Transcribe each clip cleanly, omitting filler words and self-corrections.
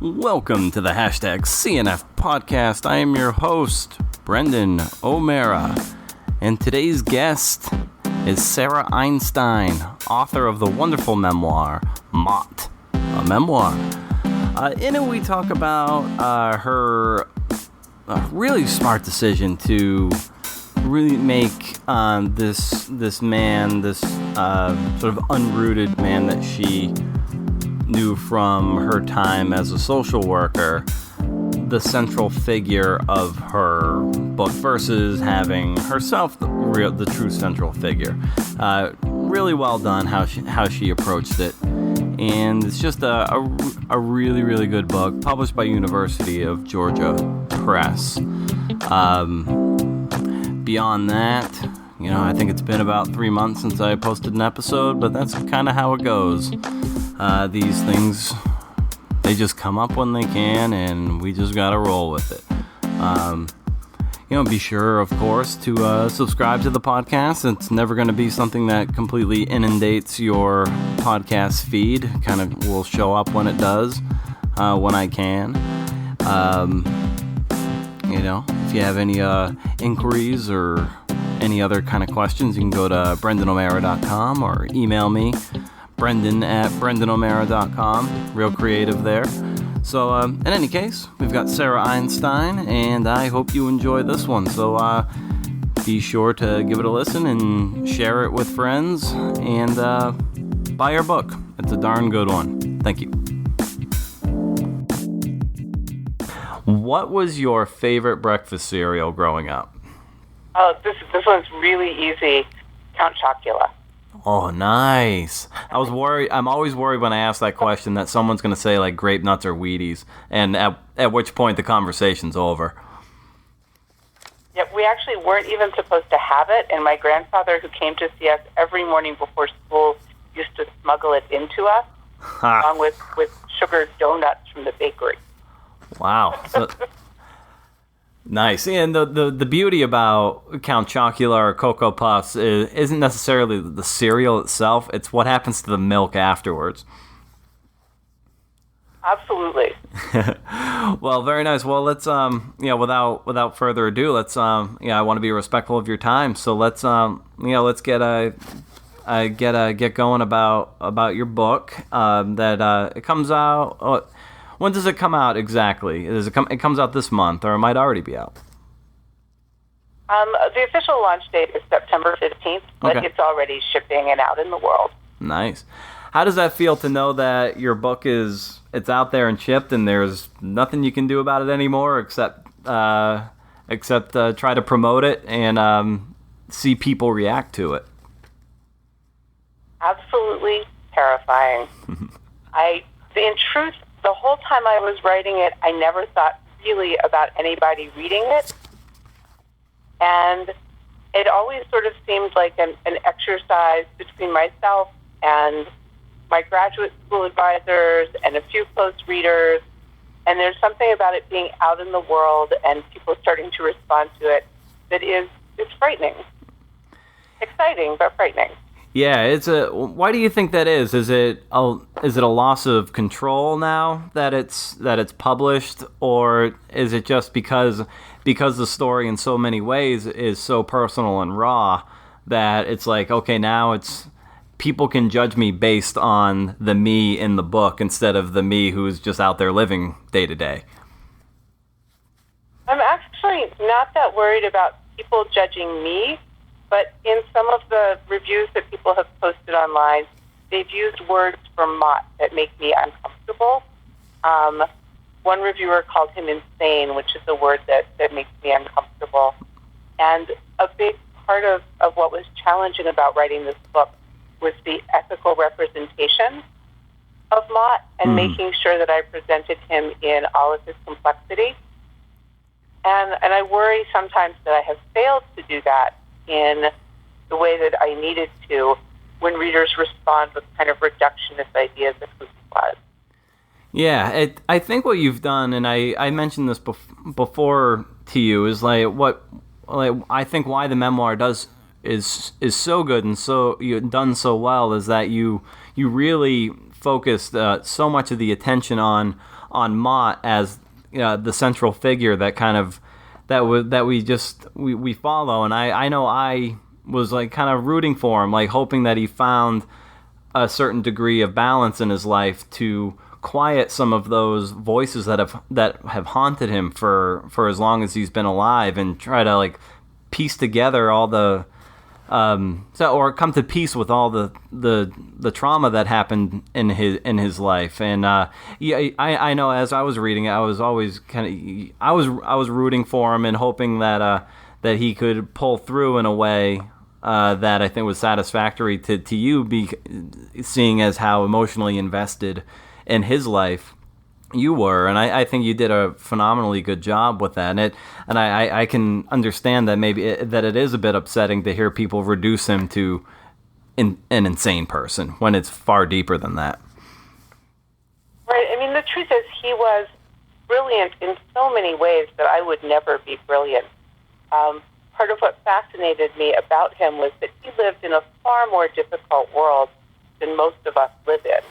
Welcome to the hashtag CNF podcast. I am your host, Brendan O'Mara, and today's guest is Sarah Einstein, author of the wonderful memoir, Mott, a memoir. In it, we talk about her really smart decision to really make this man, this sort of unrooted man that she knew from her time as a social worker, the central figure of her book versus having herself the true central figure. Really well done how she approached it, and it's just a really, really good book, published by University of Georgia Press. Beyond that, I think it's been about 3 months since I posted an episode, but that's kind of how it goes. These things, they just come up when they can, and we just gotta roll with it. Be sure, of course, to subscribe to the podcast. It's never going to be something that completely inundates your podcast feed. Kind of will show up when it does, when I can. If you have any inquiries or any other kind of questions, you can go to brendanomara.com or email me, brendan@brendanomara.com. Real creative there. So, in any case, we've got Sarah Einstein, and I hope you enjoy this one. So, be sure to give it a listen and share it with friends, and buy her book. It's a darn good one. Thank you. What was your favorite breakfast cereal growing up? Oh, this one's really easy. Count Chocula. Oh, nice. I'm always worried when I ask that question that someone's going to say like grape nuts or Wheaties, and at which point the conversation's over. Yeah, we actually weren't even supposed to have it, and my grandfather, who came to see us every morning before school, used to smuggle it into us, along with sugar donuts from the bakery. Wow. Nice. And the beauty about Count Chocula or Cocoa Puffs isn't necessarily the cereal itself, it's what happens to the milk afterwards. Absolutely. Well, very nice. Well, let's without further ado, let's I want to be respectful of your time. So let's get going about your book that it comes out. When does it come out exactly? It comes out this month, or it might already be out? The official launch date is September 15th, but It's already shipping and out in the world. Nice. How does that feel to know that your book it's out there and shipped, and there's nothing you can do about it anymore except try to promote it and see people react to it? Absolutely terrifying. In truth, the whole time I was writing it, I never thought really about anybody reading it. And it always sort of seemed like an exercise between myself and my graduate school advisors and a few close readers. And there's something about it being out in the world and people starting to respond to it that is frightening. Exciting, but frightening. Yeah, why do you think that is? Is it a loss of control now that it's published, or is it just because the story in so many ways is so personal and raw that it's like, okay, now people can judge me based on the me in the book instead of the me who's just out there living day to day? I'm actually not that worried about people judging me. But in some of the reviews that people have posted online, they've used words for Mott that make me uncomfortable. One reviewer called him insane, which is a word that makes me uncomfortable. And a big part of what was challenging about writing this book was the ethical representation of Mott and making sure that I presented him in all of his complexity. And I worry sometimes that I have failed to do that in the way that I needed to when readers respond with kind of reductionist ideas of who he was. Yeah, I think what you've done, and I mentioned this before to you, is I think why the memoir is so good and so you've done so well is that you really focused so much of the attention on on Mott as the central figure that kind of we follow. And I know I was like kind of rooting for him, like hoping that he found a certain degree of balance in his life to quiet some of those voices that have haunted him for as long as he's been alive, and try to like piece together all the or come to peace with all the trauma that happened in his life. And I know as I was reading it, I was always I was rooting for him and hoping that he could pull through in a way that I think was satisfactory to you, seeing as how emotionally invested in his life you were. And I think you did a phenomenally good job with that. And I can understand that maybe that it is a bit upsetting to hear people reduce him to an insane person when it's far deeper than that. Right. I mean, the truth is he was brilliant in so many ways that I would never be brilliant. Part of what fascinated me about him was that he lived in a far more difficult world than most of us live in.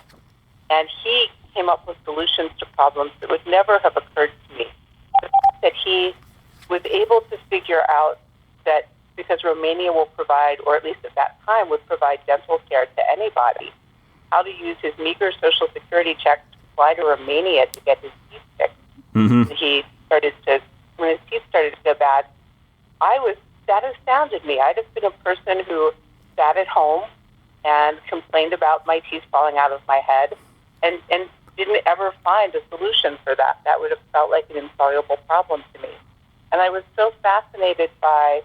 And he came up with solutions to problems that would never have occurred to me. The fact that he was able to figure out that because Romania will provide, or at least at that time would provide, dental care to anybody, how to use his meager Social Security checks to fly to Romania to get his teeth fixed. Mm-hmm. When his teeth started to go bad, that astounded me. I'd have been a person who sat at home and complained about my teeth falling out of my head and didn't ever find a solution for that. That would have felt like an insoluble problem to me. And I was so fascinated by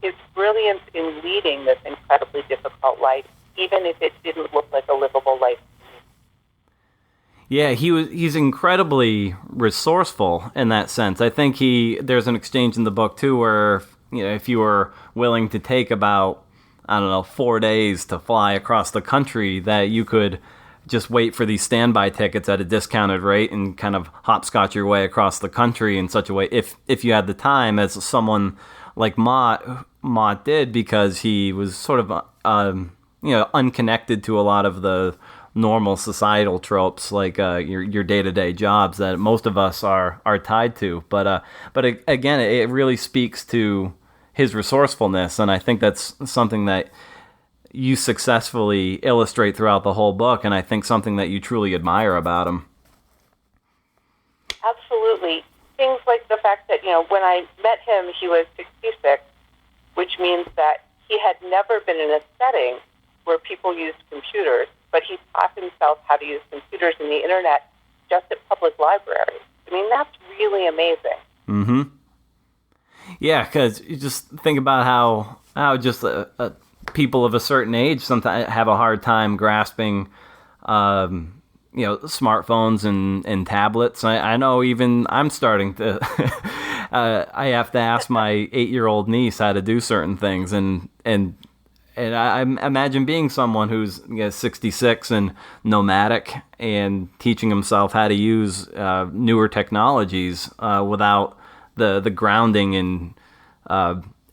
his brilliance in leading this incredibly difficult life, even if it didn't look like a livable life to me. Yeah, he's incredibly resourceful in that sense. I think there's an exchange in the book too where, if you were willing to take about, 4 days to fly across the country, that you could just wait for these standby tickets at a discounted rate and kind of hopscotch your way across the country in such a way, if you had the time, as someone like Mott did, because he was sort of unconnected to a lot of the normal societal tropes, like your day-to-day jobs that most of us are tied to. But again, it really speaks to his resourcefulness, and I think that's something that you successfully illustrate throughout the whole book, and I think something that you truly admire about him. Absolutely. Things like the fact that, when I met him, he was 66, which means that he had never been in a setting where people used computers, but he taught himself how to use computers and the internet just at public libraries. I mean, that's really amazing. Mm-hmm. Yeah, because you just think about how just people of a certain age sometimes have a hard time grasping, smartphones and tablets. I know even I'm starting to. I have to ask my 8-year-old niece how to do certain things, and I imagine being someone who's 66 and nomadic and teaching himself how to use newer technologies without the grounding in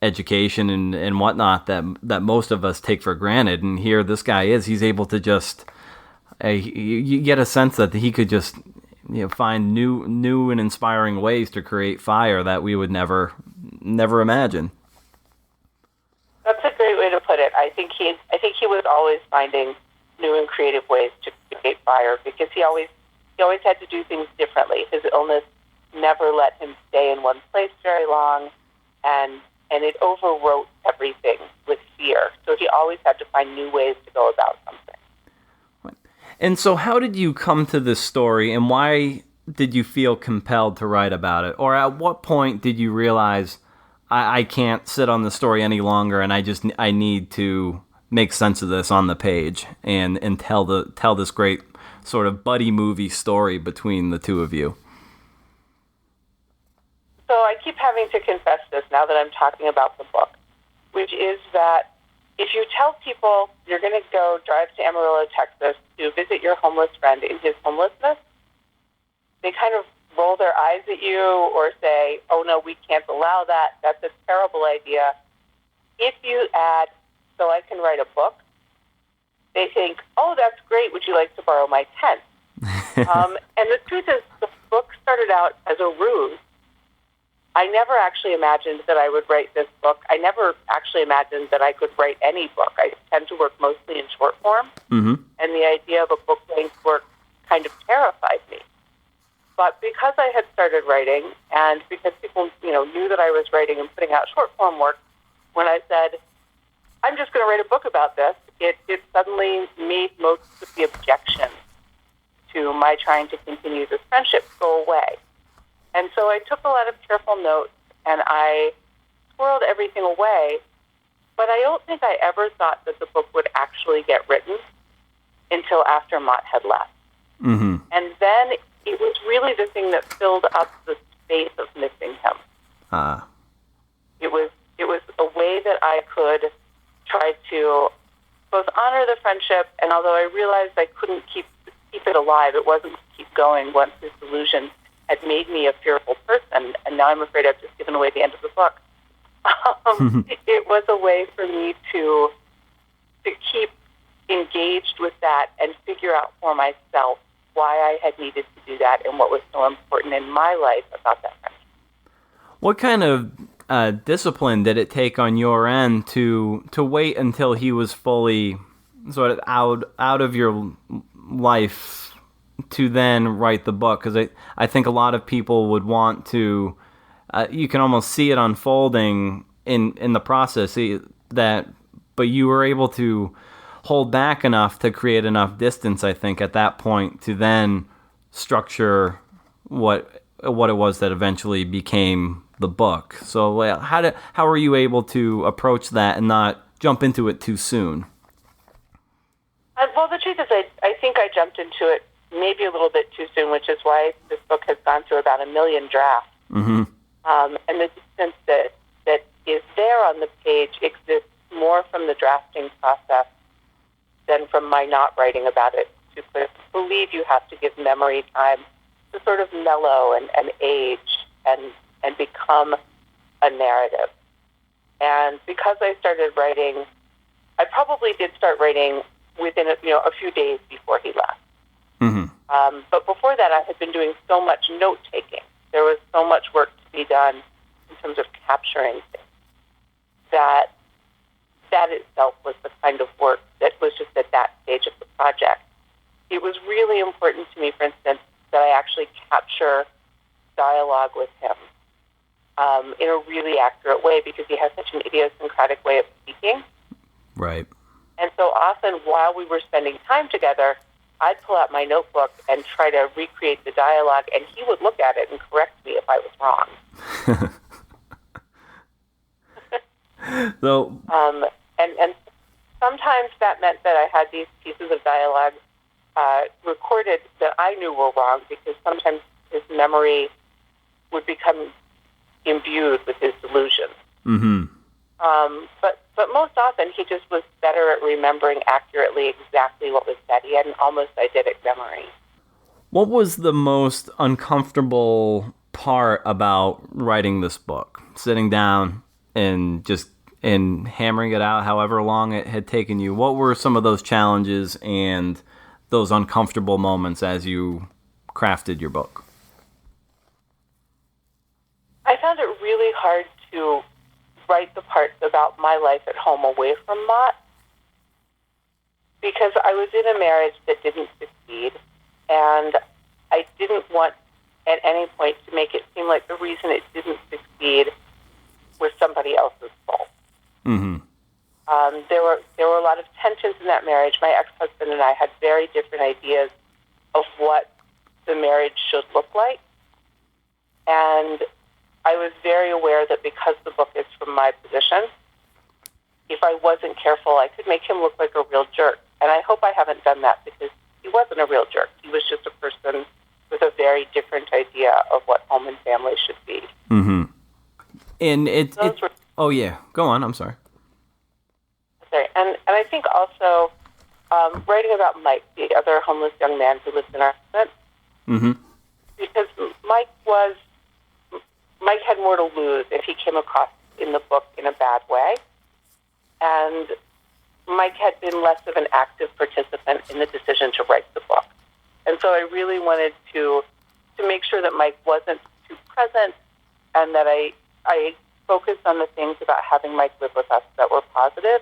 education and whatnot that most of us take for granted. And here this guy he's able to just you get a sense that he could just find new and inspiring ways to create fire that we would never imagine. That's a great way to put it. I think he was always finding new and creative ways to create fire, because he always had to do things differently. His illness never let him stay in one place very long, and it overwrote everything with fear. So he always had to find new ways to go about something. And so how did you come to this story, and why did you feel compelled to write about it? Or at what point did you realize, I can't sit on the story any longer, and I need to make sense of this on the page and tell this great sort of buddy movie story between the two of you? So I keep having to confess this now that I'm talking about the book, which is that if you tell people you're going to go drive to Amarillo, Texas to visit your homeless friend in his homelessness, they kind of roll their eyes at you or say, oh no, we can't allow that. That's a terrible idea. If you add, so I can write a book, they think, oh, that's great. Would you like to borrow my tent? And the truth is, the out as a ruse. I never actually imagined that I would write this book. I never actually imagined that I could write any book. I tend to work mostly in short form, and the idea of a book-length work kind of terrified me. But because I had started writing, and because people, knew that I was writing and putting out short-form work, when I said, I'm just going to write a book about this, it suddenly made most of the objections to my trying to continue this friendship go away. And so I took a lot of careful notes, and I squirreled everything away, but I don't think I ever thought that the book would actually get written until after Mott had left. Mm-hmm. And then it was really the thing that filled up the space of missing him. It was a way that I could try to both honor the friendship, and although I realized I couldn't keep it alive, it wasn't to keep going once his delusion had made me a fearful person, and now I'm afraid I've just given away the end of the book. It was a way for me to keep engaged with that and figure out for myself why I had needed to do that and what was so important in my life about that friendship. What kind of discipline did it take on your end to wait until he was fully sort of out of your life to then write the book? Because I think a lot of people would want to, you can almost see it unfolding in the process, but you were able to hold back enough to create enough distance, I think, at that point to then structure what it was that eventually became the book. So how were you able to approach that and not jump into it too soon? Well, the truth is I think I jumped into it maybe a little bit too soon, which is why this book has gone through about 1 million drafts. Mm-hmm. And the distance that is there on the page exists more from the drafting process than from my not writing about it too quick. I believe you have to give memory time to sort of mellow and age and become a narrative. And because I started writing, I probably did start writing within a few days before he left. Mm-hmm. But before that, I had been doing so much note-taking. There was so much work to be done in terms of capturing things that itself was the kind of work that was just at that stage of the project. It was really important to me, for instance, that I actually capture dialogue with him in a really accurate way because he has such an idiosyncratic way of speaking. Right. And so often while we were spending time together, I'd pull out my notebook and try to recreate the dialogue, and he would look at it and correct me if I was wrong. So, and sometimes that meant that I had these pieces of dialogue recorded that I knew were wrong because sometimes his memory would become imbued with his delusion. Mm-hmm. But most often he just was better at remembering accurately exactly what was said. He had an almost eidetic memory. What was the most uncomfortable part about writing this book? Sitting down and hammering it out however long it had taken you. What were some of those challenges and those uncomfortable moments as you crafted your book? I found it really hard to write the parts about my life at home away from Mott because I was in a marriage that didn't succeed, and I didn't want at any point to make it seem like the reason it didn't succeed was somebody else's fault. Mm-hmm. There were a lot of tensions in that marriage. My ex-husband and I had very different ideas of what the marriage should look like, and I was very aware that because the book is from my position, if I wasn't careful, I could make him look like a real jerk. And I hope I haven't done that because he wasn't a real jerk. He was just a person with a very different idea of what home and family should be. Mm-hmm. And oh yeah, go on. I'm sorry. Sorry, and I think also writing about Mike, the other homeless young man who lives in our apartment, mm-hmm. because Mike had more to lose if he came across in the book in a bad way. And Mike had been less of an active participant in the decision to write the book. And so I really wanted to to make sure that Mike wasn't too present, and that I focused on the things about having Mike live with us that were positive,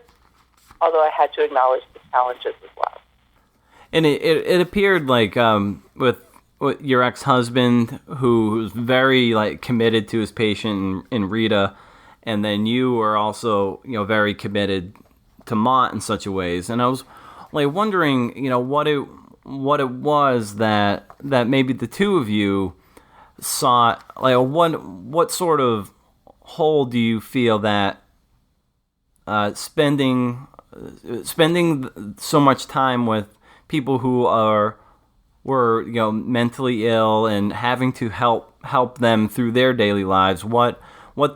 although I had to acknowledge the challenges as well. And it appeared like with your ex-husband, who's very like committed to his patient in Rita, and then you were also very committed to Mott in such a ways. And I was like wondering what it was that maybe the two of you sought, like what sort of hole do you feel that spending so much time with people who were mentally ill and having to help them through their daily lives, what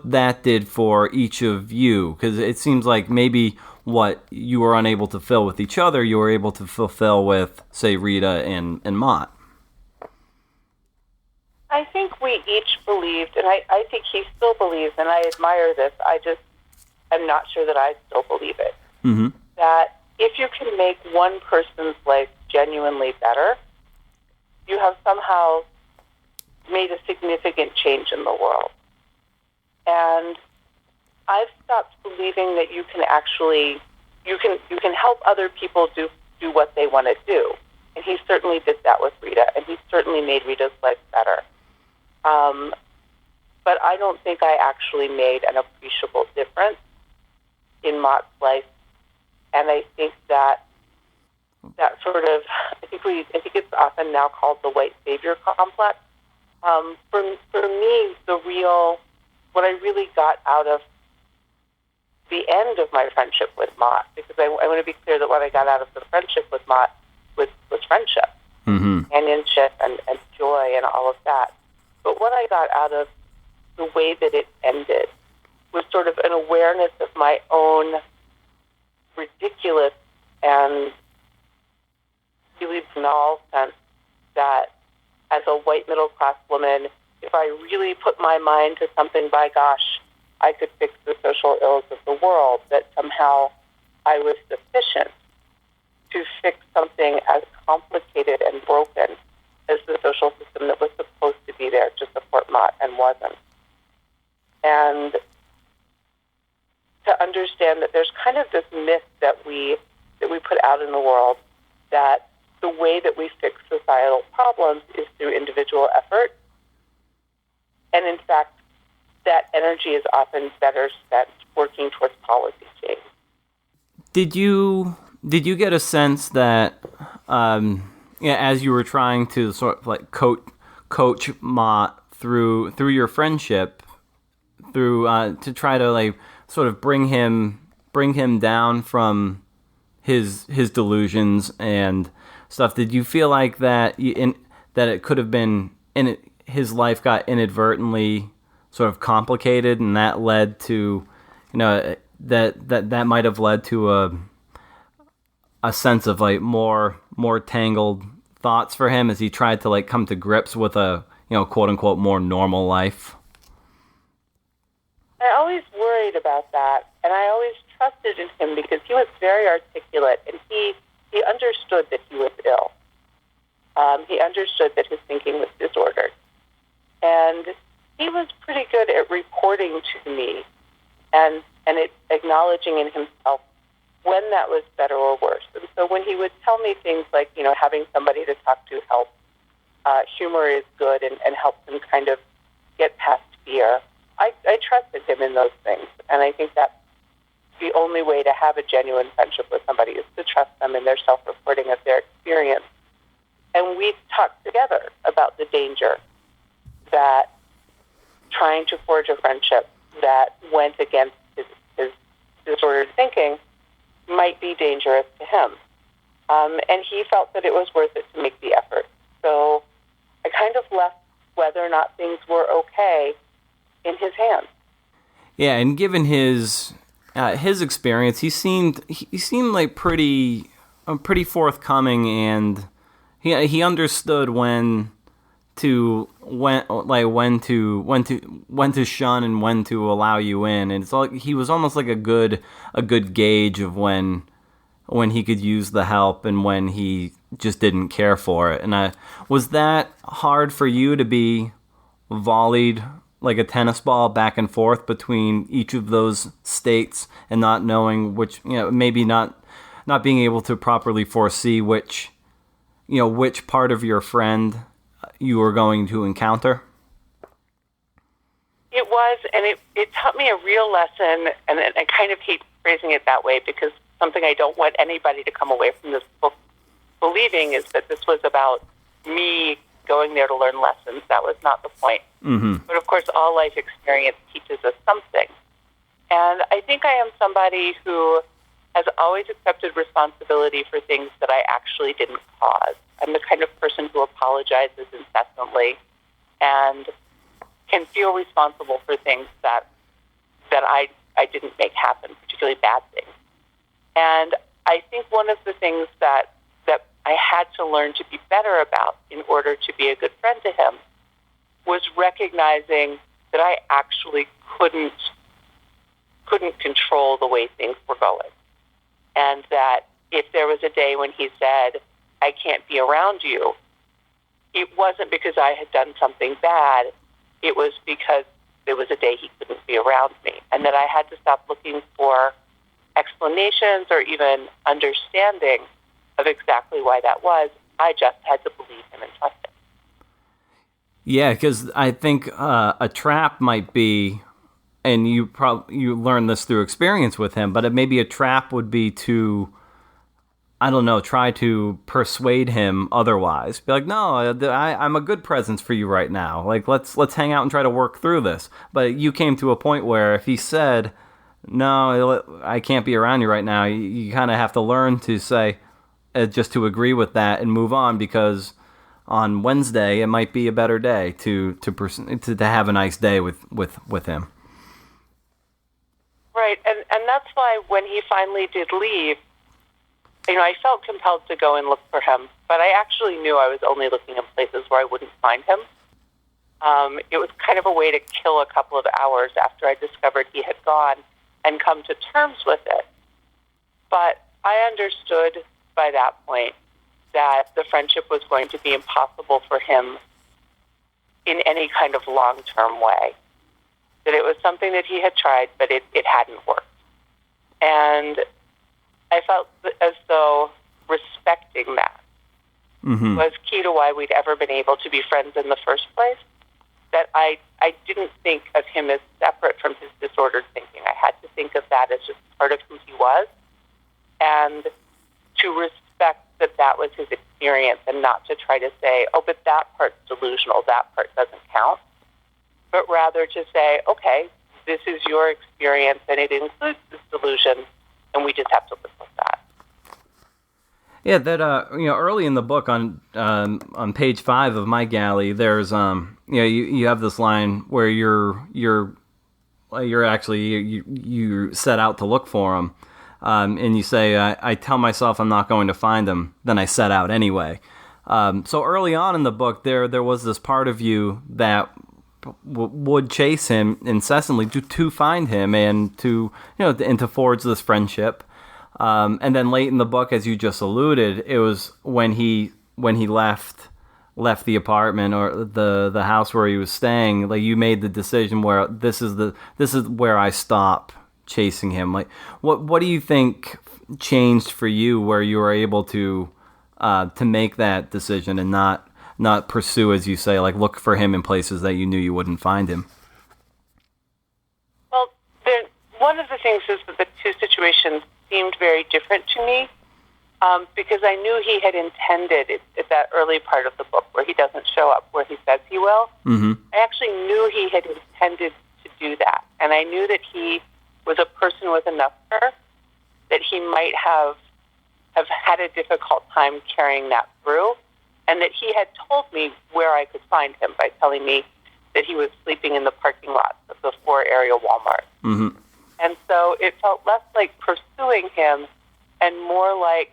that did for each of you? Because it seems like maybe what you were unable to fill with each other, you were able to fulfill with, say, Rita and Mott. I think we each believed, and I think he still believes, and I admire this. I'm not sure that I still believe it. Mm-hmm. That if you can make one person's life genuinely better, you have somehow made a significant change in the world. And I've stopped believing that you can help other people do what they want to do. And he certainly did that with Rita, and he certainly made Rita's life better. But I don't think I actually made an appreciable difference in Mott's life. And I think that sort of, I think it's often now called the white savior complex. For me, what I really got out of the end of my friendship with Mott, because I want to be clear that what I got out of the friendship with Mott was friendship, mm-hmm. companionship, and joy, and all of that. But what I got out of the way that it ended was sort of an awareness of my own ridiculous and really banal sense that as a white middle-class woman, if I really put my mind to something, by gosh, I could fix the social ills of the world, that somehow I was sufficient to fix something as complicated and broken as the social system that was supposed to be there to support Mott and wasn't. And to understand that there's kind of this myth that we put out in the world that the way that we fix societal problems is through individual effort. And in fact, that energy is often better spent working towards policy change. Did you get a sense that, as you were trying to sort of like coach Mott through your friendship, to try to like sort of bring him down from his delusions and stuff? Did you feel like that it could have been his life got inadvertently sort of complicated, and that led to that might have led to a sense of like more tangled thoughts for him as he tried to like come to grips with a quote unquote more normal life? I always worried about that, and I always trusted in him because he was very articulate, and he understood that he was ill. He understood that his thinking was disordered. And he was pretty good at reporting to me and acknowledging in himself when that was better or worse. And so when he would tell me things like, having somebody to talk to helps, humor is good and helps him kind of get past fear, I trusted him in those things. And I think that's the only way to have a genuine friendship with somebody is to trust them in their self-reporting of their experience. And we talked together about the danger that trying to forge a friendship that went against his disordered thinking might be dangerous to him. And he felt that it was worth it to make the effort. So I kind of left whether or not things were okay in his hands. Yeah, and given his experience, he seemed like pretty forthcoming, and he understood when to shun and when to allow you in, and it's like he was almost like a good gauge of when he could use the help and when he just didn't care for it. And was that hard for you to be volleyed like a tennis ball back and forth between each of those states and not knowing which, maybe not being able to properly foresee which part of your friend you were going to encounter? It was, and it taught me a real lesson, and I kind of hate phrasing it that way because something I don't want anybody to come away from this book believing is that this was about me going there to learn lessons. That was not the point. Mm-hmm. But of course, all life experience teaches us something. And I think I am somebody who has always accepted responsibility for things that I actually didn't cause. I'm the kind of person who apologizes incessantly and can feel responsible for things that I didn't make happen, particularly bad things. And I think one of the things that I had to learn to be better about in order to be a good friend to him was recognizing that I actually couldn't control the way things were going. And that if there was a day when he said, I can't be around you, it wasn't because I had done something bad. It was because there was a day he couldn't be around me. And that I had to stop looking for explanations or even understanding of exactly why that was. I just had to believe him and trust him. Yeah, because I think a trap might be, and you learned this through experience with him, but maybe a trap would be to, I don't know, try to persuade him otherwise. Be like, no, I'm a good presence for you right now. Like, let's hang out and try to work through this. But you came to a point where if he said, no, I can't be around you right now, you kind of have to learn to say, just to agree with that and move on, because on Wednesday it might be a better day to have a nice day with him. Right, and that's why when he finally did leave, I felt compelled to go and look for him, but I actually knew I was only looking in places where I wouldn't find him. It was kind of a way to kill a couple of hours after I discovered he had gone and come to terms with it. But I understood by that point that the friendship was going to be impossible for him in any kind of long-term way. That it was something that he had tried, but it hadn't worked. And I felt as though respecting that mm-hmm. was key to why we'd ever been able to be friends in the first place. That I didn't think of him as separate from his disordered thinking. I had to think of that as just part of who he was, and to respect that was his experience, and not to try to say, oh, but that part's delusional, that part doesn't count, but rather to say, okay, this is your experience, and it includes this delusion, and we just have to live with that. Yeah, that early in the book on page 5 of my galley, there's you have this line where you're actually you set out to look for him, and you say, I tell myself I'm not going to find him, then I set out anyway. So early on in the book, there was this part of you that would chase him incessantly to find him and to forge this friendship. And then late in the book, as you just alluded, it was when he left the apartment or the house where he was staying. Like, you made the decision where this is where I stop chasing him. Like, what do you think changed for you where you were able to make that decision and not pursue, as you say, like look for him in places that you knew you wouldn't find him? Well, one of the things is that the two situations seemed very different to me, because I knew he had intended at that early part of the book where he doesn't show up where he says he will. Mm-hmm. I actually knew he had intended to do that, and I knew that he was a person with enough nerve that he might have had a difficult time carrying that through, and that he had told me where I could find him by telling me that he was sleeping in the parking lot of the 4 area Walmart. Mm-hmm. And so it felt less like pursuing him and more like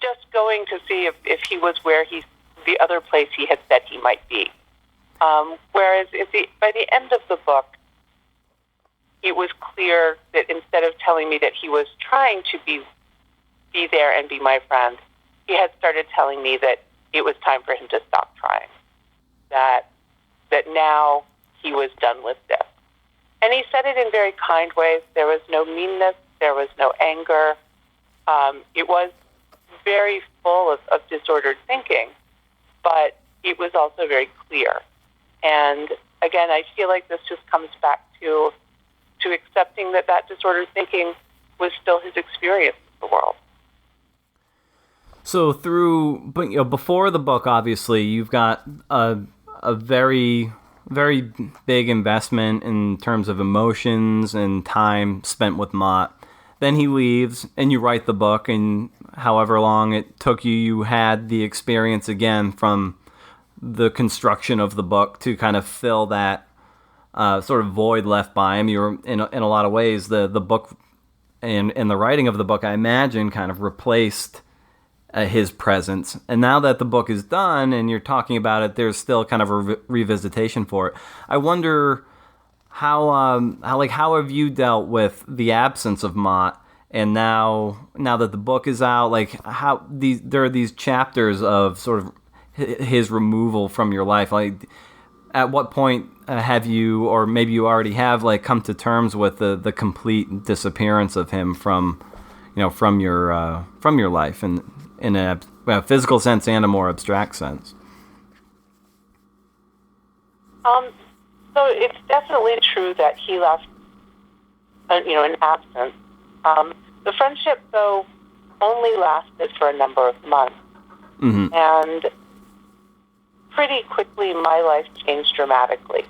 just going to see if he was where the other place he had said he might be. Whereas by the end of the book, it was clear that instead of telling me that he was trying to be there and be my friend, he had started telling me that it was time for him to stop trying, that now he was done with this. And he said it in very kind ways. There was no meanness. There was no anger. It was very full of disordered thinking, but it was also very clear. And again, I feel like this just comes back to accepting that disordered thinking was still his experience of the world. So before the book, obviously, you've got a very, very big investment in terms of emotions and time spent with Mott. Then he leaves, and you write the book, and however long it took you, you had the experience again from the construction of the book to kind of fill that sort of void left by him. You were, in a lot of ways, the book and the writing of the book, I imagine, kind of replaced his presence. And now that the book is done and you're talking about it, there's still kind of a revisitation for it. I wonder how have you dealt with the absence of Mott, and now that the book is out, like how there are these chapters of sort of his removal from your life. Like, at what point have you, or maybe you already have, like, come to terms with the complete disappearance of him from your life, and in a physical sense and a more abstract sense? So it's definitely true that he left, in absence. The friendship, though, only lasted for a number of months. Mm-hmm. And pretty quickly, my life changed dramatically.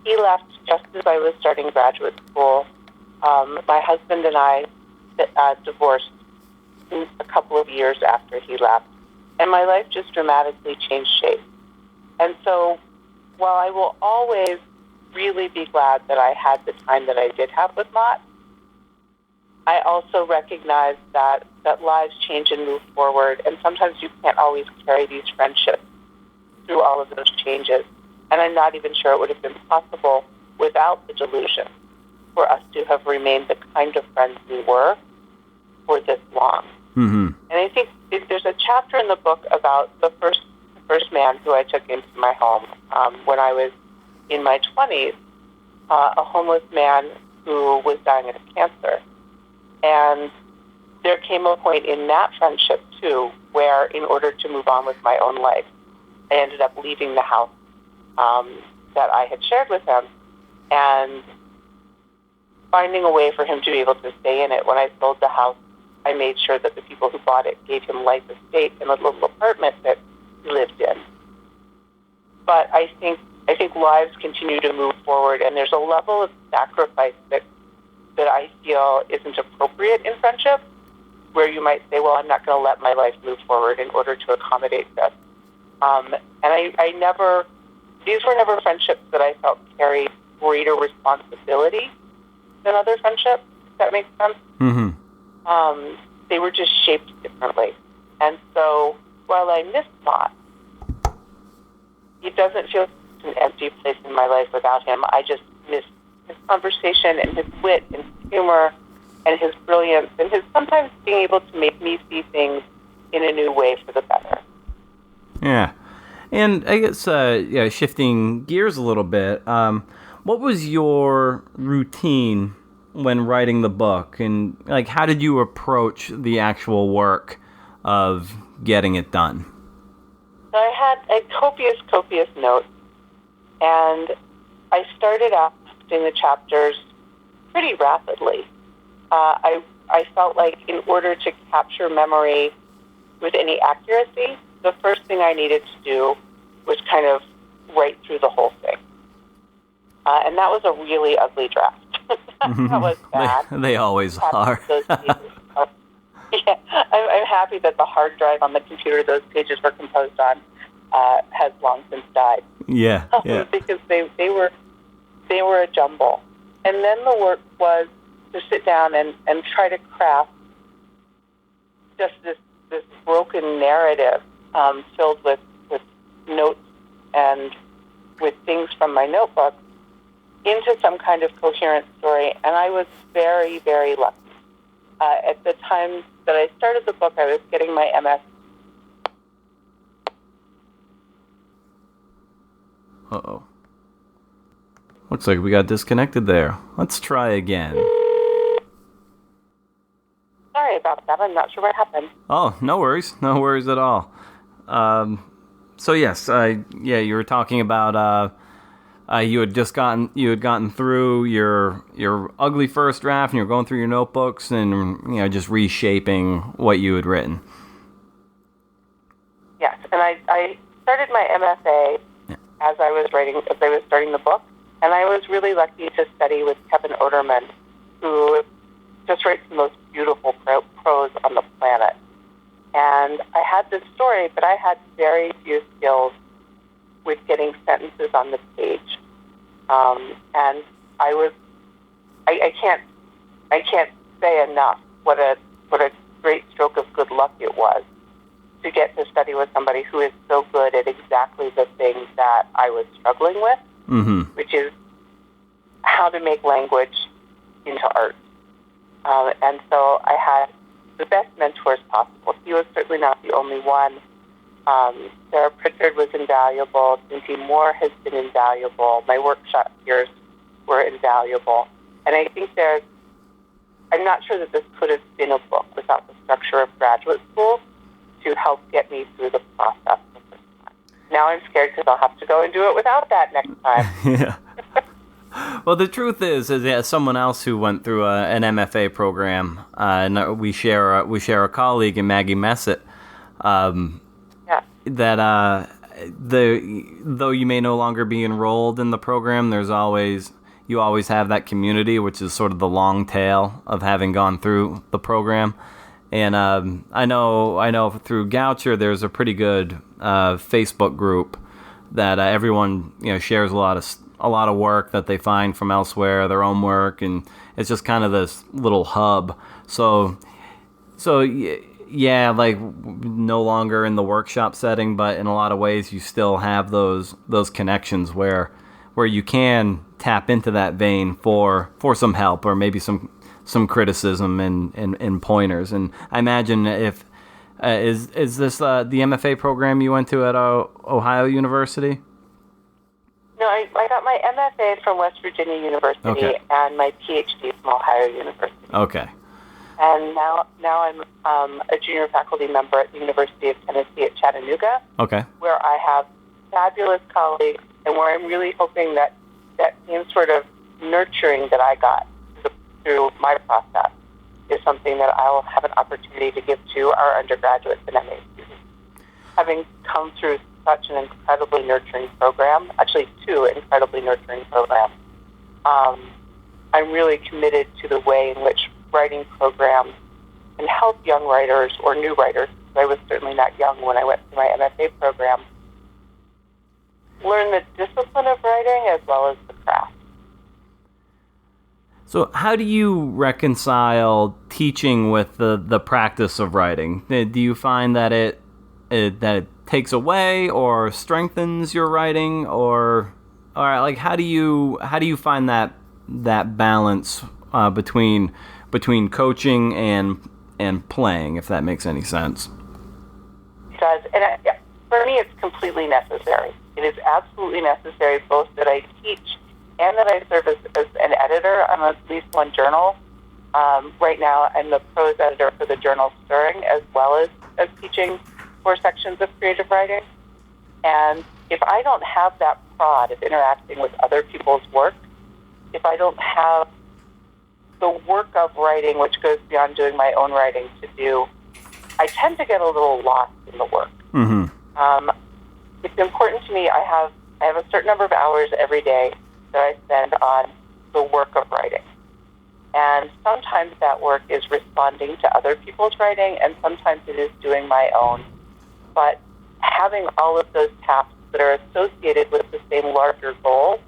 He left just as I was starting graduate school. My husband and I divorced a couple of years after he left, and my life just dramatically changed shape. And so, while I will always really be glad that I had the time that I did have with Mott, I also recognize that lives change and move forward, and sometimes you can't always carry these friendships through all of those changes. And I'm not even sure it would have been possible without the delusion for us to have remained the kind of friends we were for this long. Mm-hmm. And I think there's a chapter in the book about the first man who I took into my home when I was in my 20s, a homeless man who was dying of cancer. And there came a point in that friendship, too, where in order to move on with my own life, I ended up leaving the house that I had shared with him and finding a way for him to be able to stay in it. When I sold the house, I made sure that the people who bought it gave him life estate in a little apartment that he lived in. But I think lives continue to move forward, and there's a level of sacrifice that I feel isn't appropriate in friendship, where you might say, well, I'm not going to let my life move forward in order to accommodate this. And these were never friendships that I felt carried greater responsibility than other friendships, if that makes sense. Mm-hmm. They were just shaped differently. And so while I miss Mott, it doesn't feel an empty place in my life without him. I just miss his conversation and his wit and his humor and his brilliance and his sometimes being able to make me see things in a new way for the better. Yeah. And I guess shifting gears a little bit, what was your routine when writing the book? And like, how did you approach the actual work of getting it done? So I had a copious notes, and I started out in the chapters pretty rapidly. I felt like in order to capture memory with any accuracy, the first thing I needed to do was kind of write through the whole thing. And that was a really ugly draft. That was bad. They always are. Yeah, I'm happy that the hard drive on the computer those pages were composed on has long since died. Yeah. Because they were a jumble. And then the work was to sit down and try to craft just this broken narrative filled with notes and with things from my notebook into some kind of coherent story. And I was very, very lucky. At the time that I started the book, I was getting my MS Uh-oh. Looks like we got disconnected there. Let's try again. Sorry about that. I'm not sure what happened. Oh, no worries. No worries at all. So yes, you were talking about you had gotten through your ugly first draft, and you were going through your notebooks and just reshaping what you had written. Yes, and I started my MFA as I was starting the book, and I was really lucky to study with Kevin Oderman, who just writes the most beautiful prose on the planet. And I had this story, but I had very few skills with getting sentences on the page. And I can't say enough what a great stroke of good luck it was to get to study with somebody who is so good at exactly the things that I was struggling with, which is how to make language into art. And so I had the best mentors possible. He was certainly not the only one. Sarah Pritchard was invaluable. Cynthia Moore has been invaluable. My workshop peers were invaluable. And I think I'm not sure that this could have been a book without the structure of graduate school to help get me through the process the first time. Now I'm scared because I'll have to go and do it without that next time. Yeah. Well, the truth is as someone else who went through an MFA program, and we share a colleague in Maggie Messett, that though you may no longer be enrolled in the program, you always have that community, which is sort of the long tail of having gone through the program. And I know through Goucher, there's a pretty good Facebook group that everyone shares a lot of work that they find from elsewhere, their own work, and it's just kind of this little hub. So yeah, like no longer in the workshop setting, but in a lot of ways you still have those connections where you can tap into that vein for some help or maybe some criticism and pointers. And I imagine if is this the MFA program you went to at Ohio University? No, I got my MFA from West Virginia University and my PhD from Ohio University. Okay. And now I'm a junior faculty member at the University of Tennessee at Chattanooga. Okay. Where I have fabulous colleagues and where I'm really hoping that same sort of nurturing that I got through my process is something that I will have an opportunity to give to our undergraduates and MA students. Having come through such an incredibly nurturing program, actually two incredibly nurturing programs, I'm really committed to the way in which writing programs can help young writers or new writers, because I was certainly not young when I went through my MFA program, learn the discipline of writing as well as the craft. So how do you reconcile teaching with the practice of writing? Do you find that it takes away or strengthens your writing, or like how do you find that balance between coaching and playing, if that makes any sense? It does, and for me, it's completely necessary. It is absolutely necessary, both that I teach and that I serve as an editor on at least one journal. Right now, I'm the prose editor for the journal Stirring, as well as teaching 4 sections of creative writing. And if I don't have that prod of interacting with other people's work, if I don't have the work of writing, which goes beyond doing my own writing, to do, I tend to get a little lost in the work. Mm-hmm. It's important to me. I have a certain number of hours every day that I spend on the work of writing. And sometimes that work is responding to other people's writing, and sometimes it is doing my own. But having all of those tasks that are associated with the same larger goal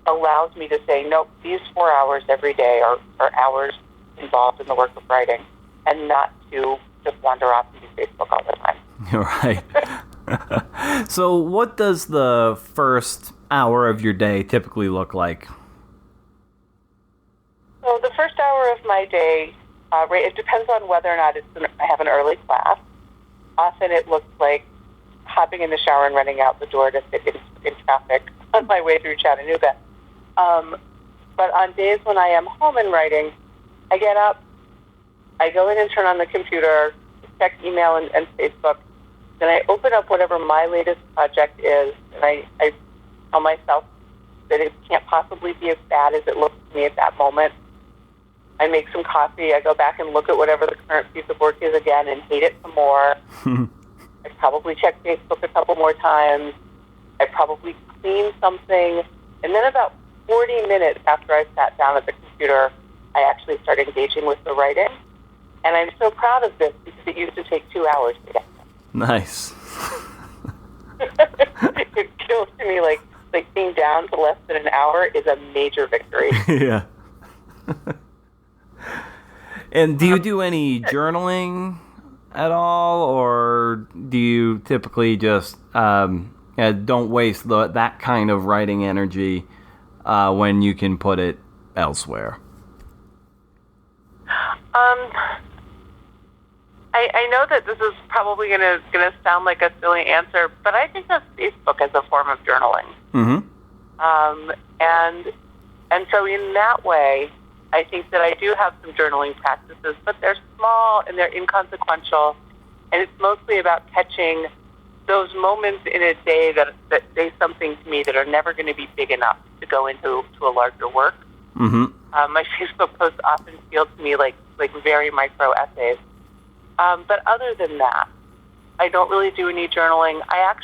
allows me to say, nope, these 4 hours every day are hours involved in the work of writing, and not to just wander off and do Facebook all the time. Right. So what does the first hour of your day typically look like? So the first hour of my day, it depends on whether or not I have an early class. Often it looks like hopping in the shower and running out the door to fit into in traffic on my way through Chattanooga. But on days when I am home and writing, I get up, I go in and turn on the computer, check email and Facebook, then I open up whatever my latest project is, and I tell myself that it can't possibly be as bad as it looks to me at that moment. I make some coffee, I go back and look at whatever the current piece of work is again and hate it some more. I probably check Facebook a couple more times. I probably clean something. And then about 40 minutes after I sat down at the computer, I actually start engaging with the writing. And I'm so proud of this because it used to take 2 hours to get done. Nice. It feels to me like being down to less than an hour is a major victory. Yeah. And do you do any journaling at all, or do you typically just don't waste that kind of writing energy when you can put it elsewhere? I know that this is probably gonna sound like a silly answer, but I think of Facebook as a form of journaling. Mm-hmm. And so in that way, I think that I do have some journaling practices, but they're small and they're inconsequential, and it's mostly about catching those moments in a day that say something to me that are never going to be big enough to go into a larger work. Mm-hmm. My Facebook posts often feel to me like very micro essays. But other than that, I don't really do any journaling. I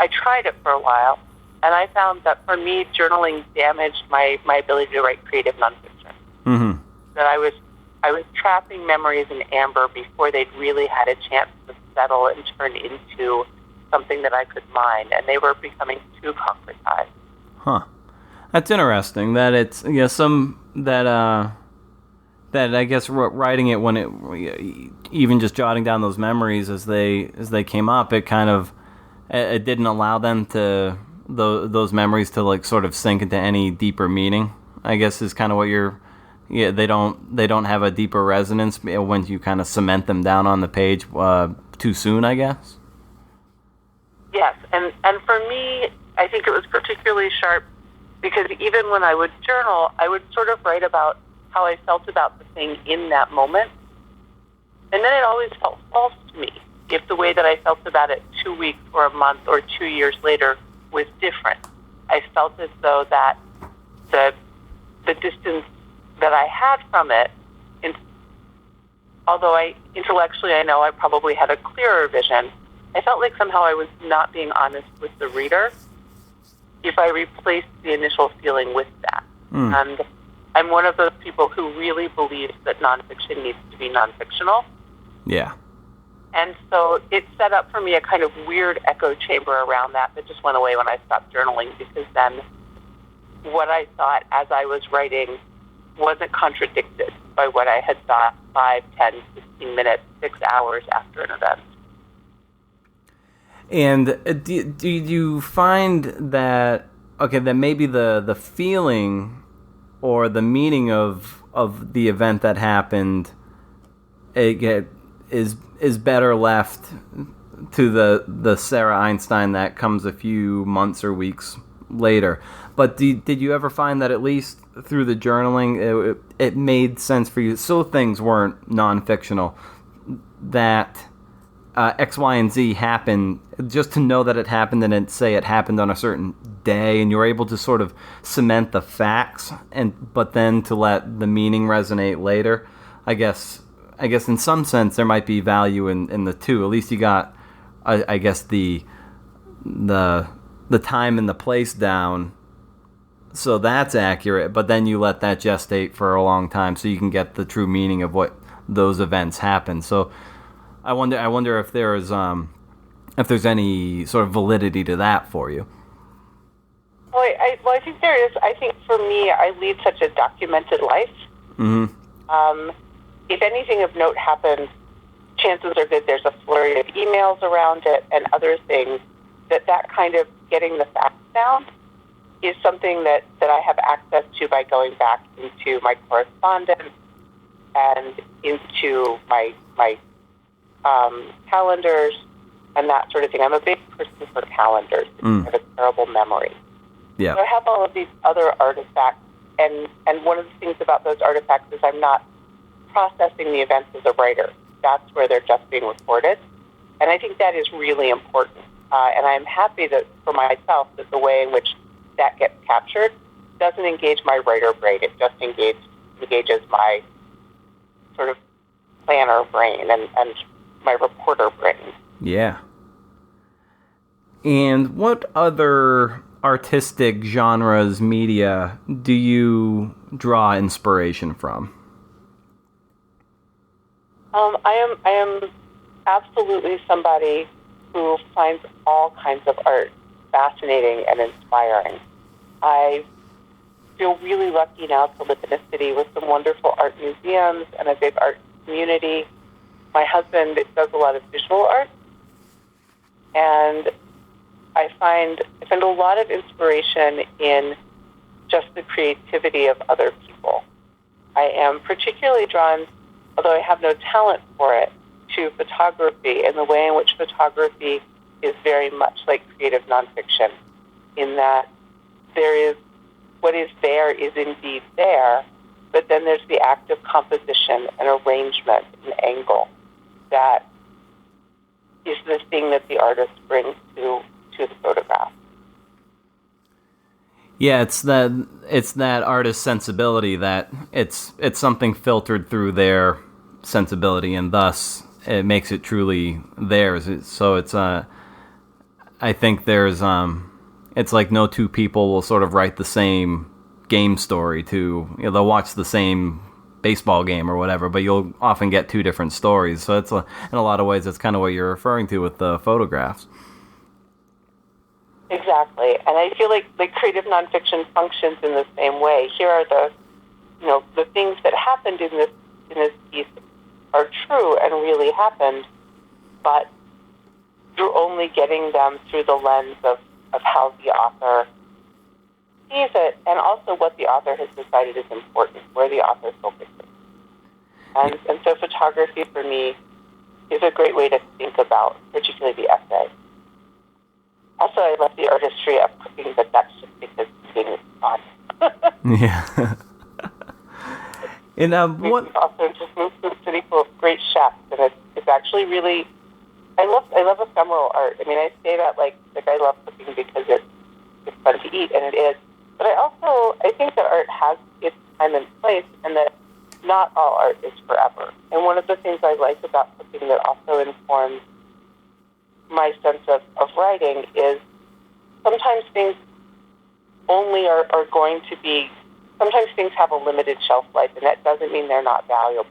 tried it for a while, and I found that for me, journaling damaged my ability to write creative nonfiction. Mm-hmm. That I was trapping memories in amber before they'd really had a chance to settle and turn into something that I could mine, and they were becoming too concretized. Huh. That's interesting. That it's that I guess writing it when it even just jotting down those memories as they came up, it kind of it didn't allow them to those memories to like sort of sink into any deeper meaning. I guess is kind of what you're. Yeah, they don't have a deeper resonance when you kind of cement them down on the page too soon, I guess. Yes, and for me, I think it was particularly sharp because even when I would journal, I would sort of write about how I felt about the thing in that moment, and then it always felt false to me if the way that I felt about it 2 weeks or a month or 2 years later was different. I felt as though that the distance that I had from it, although intellectually I know I probably had a clearer vision, I felt like somehow I was not being honest with the reader if I replaced the initial feeling with that. And I'm one of those people who really believes that nonfiction needs to be nonfictional. Yeah. And so it set up for me a kind of weird echo chamber around that just went away when I stopped journaling, because then what I thought as I was writing wasn't contradicted by what I had thought 5, 10, 15 minutes, 6 hours after an event. And do you find that, okay, that maybe the feeling or the meaning of the event that happened is better left to the Sarah Einstein that comes a few months or weeks later? But did you ever find that at least through the journaling, it made sense for you, so things weren't non-fictional, that X, Y, and Z happened, just to know that it happened and then say it happened on a certain day, and you were able to sort of cement the facts, but then to let the meaning resonate later? I guess in some sense there might be value in the two. At least you got, I guess, the time and the place down, so that's accurate, but then you let that gestate for a long time so you can get the true meaning of what those events happened. So I wonder if there's any sort of validity to that for you. Well, I think there is. I think for me, I lead such a documented life. Mm-hmm. If anything of note happens, chances are good there's a flurry of emails around it and other things that kind of getting the facts down is something that I have access to by going back into my correspondence and into my calendars. and that sort of thing. I'm a big person for calendars. I have a terrible memory. Yeah. So I have all of these other artifacts, and one of the things about those artifacts is I'm not processing the events as a writer. That's where they're just being recorded. And I think that is really important. And I'm happy that for myself that the way in which that gets captured doesn't engage my writer brain. It just engages my sort of planner brain and my reporter brain. Yeah. And what other artistic genres, media, do you draw inspiration from? I am absolutely somebody who finds all kinds of art fascinating and inspiring. I feel really lucky now to live in a city with some wonderful art museums and a big art community. My husband does a lot of visual art, and I find a lot of inspiration in just the creativity of other people. I am particularly drawn, although I have no talent for it, to photography and the way in which photography is very much like creative nonfiction, in that what is there is indeed there, but then there's the act of composition and arrangement and angle that is the thing that the artist brings to the photograph. Yeah, it's that artist's sensibility, that it's something filtered through their sensibility, and thus it makes it truly theirs. So it's I think there's it's like no two people will sort of write the same game story they'll watch the same baseball game or whatever, but you'll often get two different stories. So it's in a lot of ways that's kind of what you're referring to with the photographs. Exactly, and I feel like creative nonfiction functions in the same way. Here are the things that happened in this piece are true and really happened, but you're only getting them through the lens of how the author sees it, and also what the author has decided is important, where the author focuses. And so photography for me is a great way to think about, particularly the essay. Also, I love the artistry of cooking, but that's just because cooking is fun. Yeah. And what? We've also just moved to a city full of great chefs, and it's actually really. I love ephemeral art. I mean, I say that like I love cooking because it's fun to eat, and it is. But I think that art has its time and place, and that not all art is forever. And one of the things I like about cooking that also informs my sense of writing is sometimes things only are going to be, sometimes things have a limited shelf life, and that doesn't mean they're not valuable.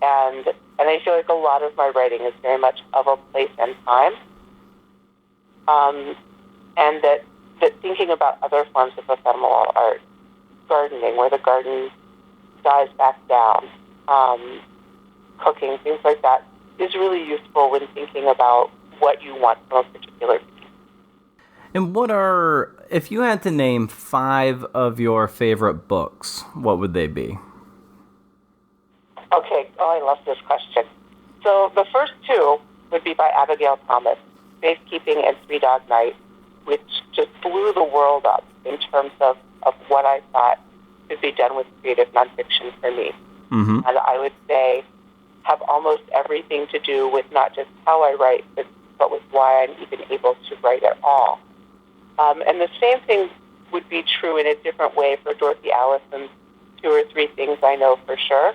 And I feel like a lot of my writing is very much of a place and time, and that thinking about other forms of ephemeral art, gardening, where the garden dies back down, cooking, things like that, is really useful when thinking about what you want from a particular piece. And if you had to name 5 of your favorite books, what would they be? Okay, I love this question. So the first 2 would be by Abigail Thomas, Safekeeping and Three Dog Night, which just blew the world up in terms of what I thought could be done with creative nonfiction for me. Mm-hmm. And I would say have almost everything to do with not just how I write, but with why I'm even able to write at all. And the same thing would be true in a different way for Dorothy Allison's 2 or 3 Things I Know for Sure,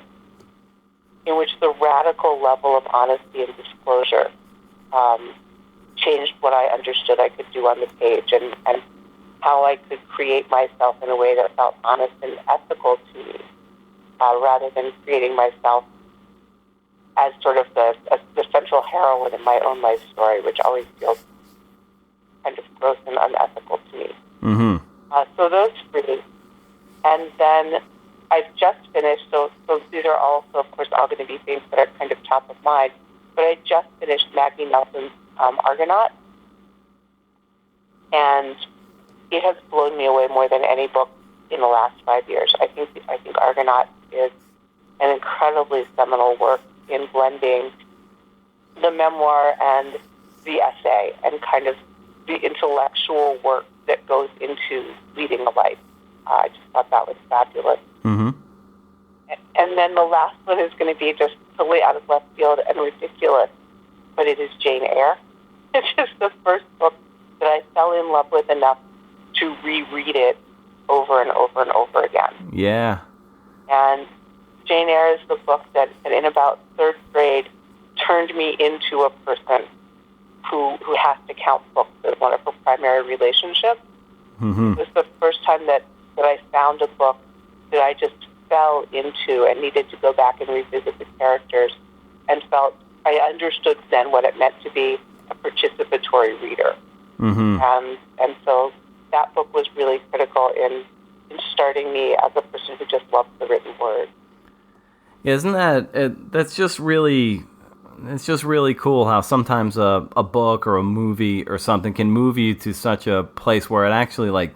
in which the radical level of honesty and disclosure changed what I understood I could do on the page, and how I could create myself in a way that felt honest and ethical to me, rather than creating myself as sort of the central heroine in my own life story, which always feels kind of gross and unethical to me. Mm-hmm. So those 3. And then I've just finished, so these are also, of course, all going to be things that are kind of top of mind, but I just finished Maggie Nelson's Argonaut, and it has blown me away more than any book in the last 5 years. I think Argonaut is an incredibly seminal work in blending the memoir and the essay and kind of the intellectual work that goes into leading a life. I just thought that was fabulous. Mm-hmm. And then the last one is going to be just totally out of left field and ridiculous, but it is Jane Eyre. It's just the first book that I fell in love with enough to reread it over and over and over again. Yeah. And Jane Eyre is the book that in about third grade turned me into a person who has to count books as one of her primary relationships. Mm-hmm. It was the first time that I found a book that I just fell into and needed to go back and revisit the characters and felt I understood then what it meant to be a participatory reader. Mm-hmm. And so that book was really critical in starting me as a person who just loves the written word. Isn't that's just really, it's just really cool how sometimes a book or a movie or something can move you to such a place where it actually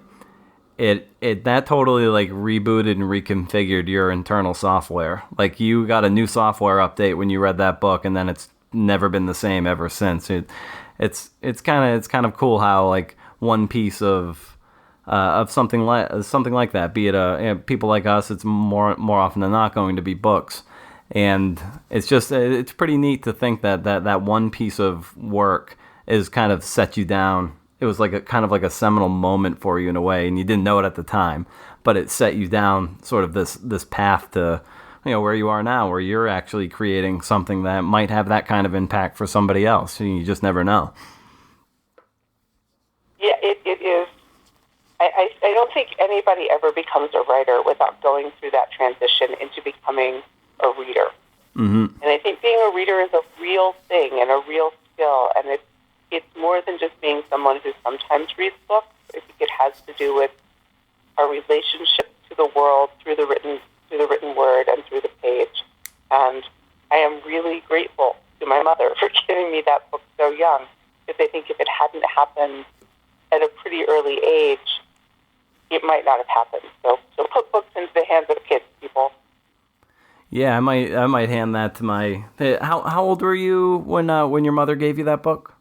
that totally rebooted and reconfigured your internal software. Like you got a new software update when you read that book, and then it's never been the same ever since. It's kind of cool how one piece of something like that, be it people like us, it's more often than not going to be books, and it's pretty neat to think that one piece of work is kind of set you down. It was kind of like a seminal moment for you in a way, and you didn't know it at the time, but it set you down sort of this path to where you are now, where you're actually creating something that might have that kind of impact for somebody else. You just never know. Yeah, it is. I don't think anybody ever becomes a writer without going through that transition into becoming a reader. Mm-hmm. And I think being a reader is a real thing and a real skill, and it's more than just being someone who sometimes reads books. I think it has to do with our relationship to the world through the written word and through the page. And I am really grateful to my mother for giving me that book so young, because I think if it hadn't happened at a pretty early age, it might not have happened. So put books into the hands of kids, people. Yeah, I might hand that to my. How old were you when your mother gave you that book?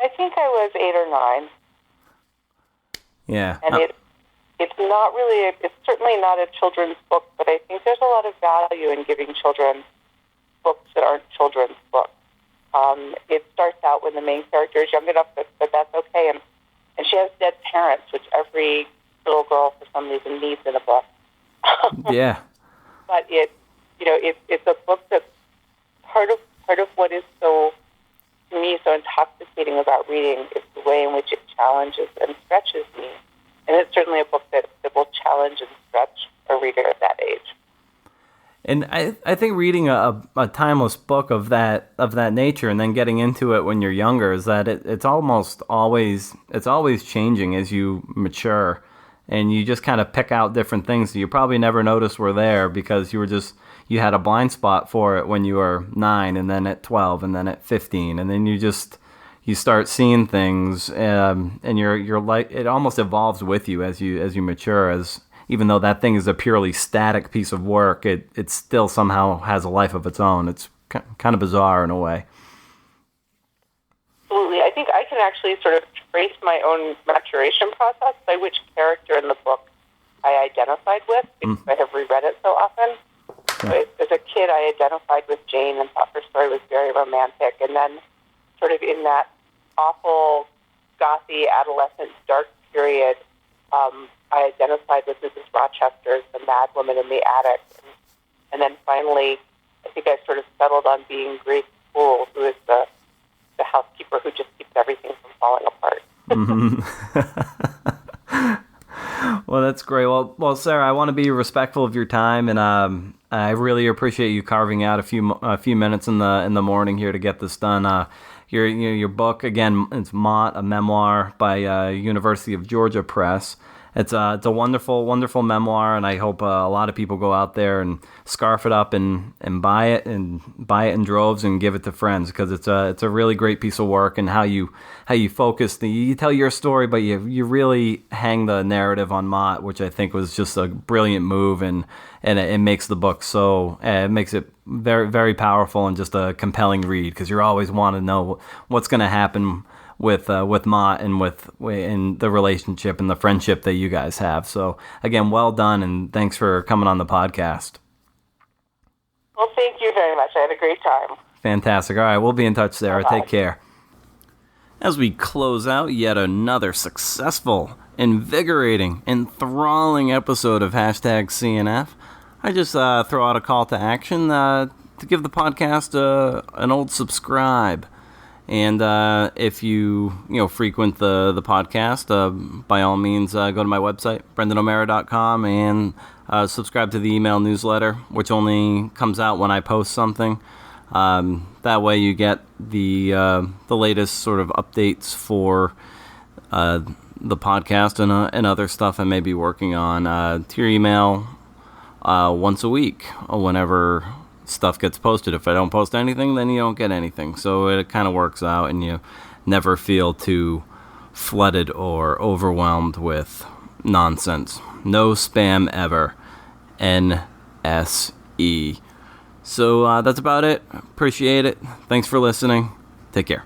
I think I was 8 or 9. Yeah, and it's not really. It's certainly not a children's book, but I think there's a lot of value in giving children books that aren't children's books. It starts out when the main character is young enough, but that's okay, and she has dead parents, which every little girl for some reason needs in a book. Yeah. But it's a book that's part of what is so, to me, so intoxicating about reading is the way in which it challenges and stretches me. And it's certainly a book that will challenge and stretch a reader at that age. And I think reading a timeless book of that nature and then getting into it when you're younger is that it's always changing as you mature, and you just kind of pick out different things that you probably never noticed were there because you had a blind spot for it when you were 9, and then at 12, and then at 15, and then you start seeing things, and you're like, it almost evolves with you as you mature. Even though that thing is a purely static piece of work, it still somehow has a life of its own. It's kind of bizarre in a way. Absolutely. I think I can actually sort of trace my own maturation process by which character in the book I identified with, because I have reread it so often. Yeah. So as a kid, I identified with Jane and thought her story was very romantic. And then sort of in that awful, gothy, adolescent, dark period, I identified with Mrs. Rochester, the mad woman in the attic. And then finally, I think I sort of settled on being Grace Poole, who is the housekeeper who just keeps everything from falling apart. Mm-hmm. Well, that's great. Well, Sarah, I want to be respectful of your time, and I really appreciate you carving out a few minutes in the morning here to get this done. Your book, again, it's Mott, a memoir by University of Georgia Press. It's a wonderful, wonderful memoir, and I hope a lot of people go out there and scarf it up and buy it in droves and give it to friends, because it's a really great piece of work, and how you focus you tell your story, but you really hang the narrative on Mott, which I think was just a brilliant move, and it makes the book it makes it very, very powerful and just a compelling read, because you always want to know what's going to happen with Mott and in the relationship and the friendship that you guys have. So again, well done, and thanks for coming on the podcast. Well, thank you very much. I had a great time. Fantastic. All right, we'll be in touch, Sarah. Bye-bye. Take care. As we close out yet another successful, invigorating, enthralling episode of #CNF, I just throw out a call to action to give the podcast an old subscribe. And if you frequent the podcast, by all means, go to my website, brendanomeara.com, and subscribe to the email newsletter, which only comes out when I post something. That way you get the latest sort of updates for the podcast and other stuff I may be working on to your email once a week, or whenever stuff gets posted. If I don't post anything, then you don't get anything. So it kind of works out, and you never feel too flooded or overwhelmed with nonsense. No spam ever. NSE. So that's about it. Appreciate it. Thanks for listening. Take care.